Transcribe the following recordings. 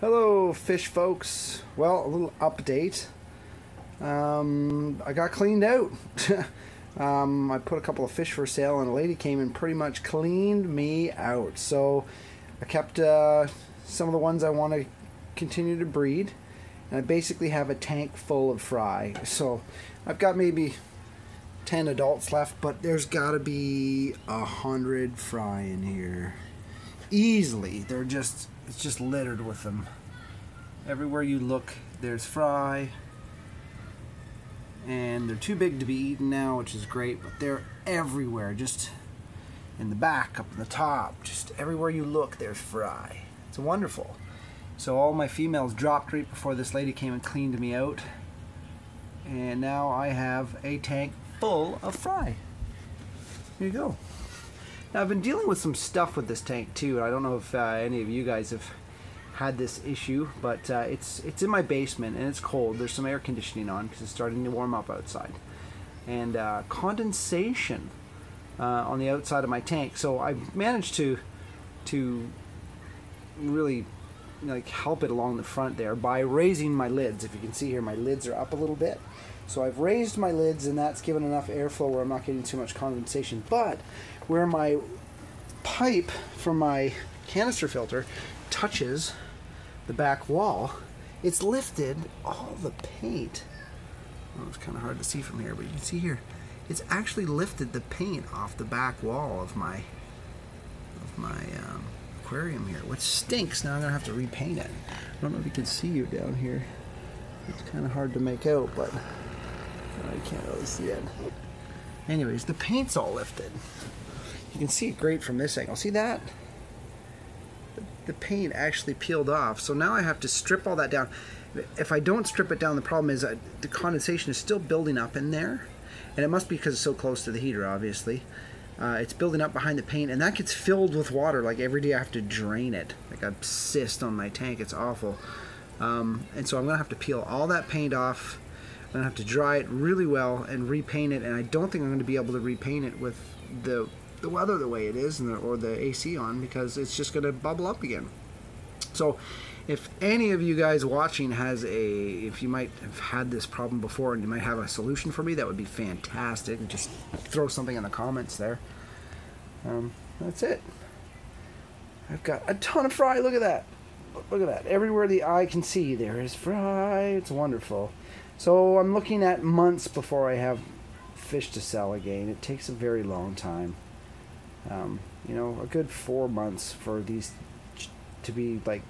Hello fish folks. Well, a little update. I got cleaned out. I put a couple of fish for sale and a lady came and pretty much cleaned me out. So I kept some of the ones I want to continue to breed, and I basically have a tank full of fry. So I've got maybe 10 adults left, but there's got to be 100 fry in here. Easily. It's just littered with them. Everywhere you look, there's fry. And they're too big to be eaten now, which is great, but they're everywhere. Just in the back, up in the top, just everywhere you look, there's fry. It's wonderful. So all my females dropped right before this lady came and cleaned me out. And now I have a tank full of fry. Here you go. Now, I've been dealing with some stuff with this tank too. I don't know if any of you guys have had this issue, but it's in my basement and it's cold. There's some air conditioning on because it's starting to warm up outside, and condensation on the outside of my tank. So I managed to really help it along the front there by raising my lids. If you can see here, my lids are up a little bit. So I've raised my lids, and that's given enough airflow where I'm not getting too much condensation. But where my pipe from my canister filter touches the back wall, it's lifted all the paint. Oh, it's kind of hard to see from here, but you can see here, it's actually lifted the paint off the back wall of my aquarium here, which stinks. Now I'm gonna have to repaint it. I don't know if you can see you down here. It's kind of hard to make out, but I can't really see it. Anyways, the paint's all lifted. You can see it great from this angle. See that? The paint actually peeled off. So now I have to strip all that down. If I don't strip it down, the problem is the condensation is still building up in there. And it must be because it's so close to the heater, obviously. It's building up behind the paint, and that gets filled with water. Like every day I have to drain it. Like a cyst on my tank. It's awful. And so I'm going to have to peel all that paint off. I'm going to have to dry it really well and repaint it, and I don't think I'm going to be able to repaint it with the weather the way it is or the AC on, because it's just going to bubble up again. So if any of you guys watching if you might have had this problem before and you might have a solution for me, that would be fantastic. Just throw something in the comments there. That's it. I've got a ton of fry. Look at that. Look at that. Everywhere the eye can see, there is fry. It's wonderful. So I'm looking at months before I have fish to sell again. It takes a very long time. A good 4 months for these to be like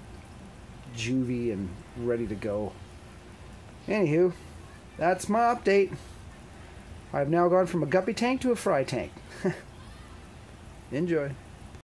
juvie and ready to go. Anywho, that's my update. I've now gone from a guppy tank to a fry tank. Enjoy.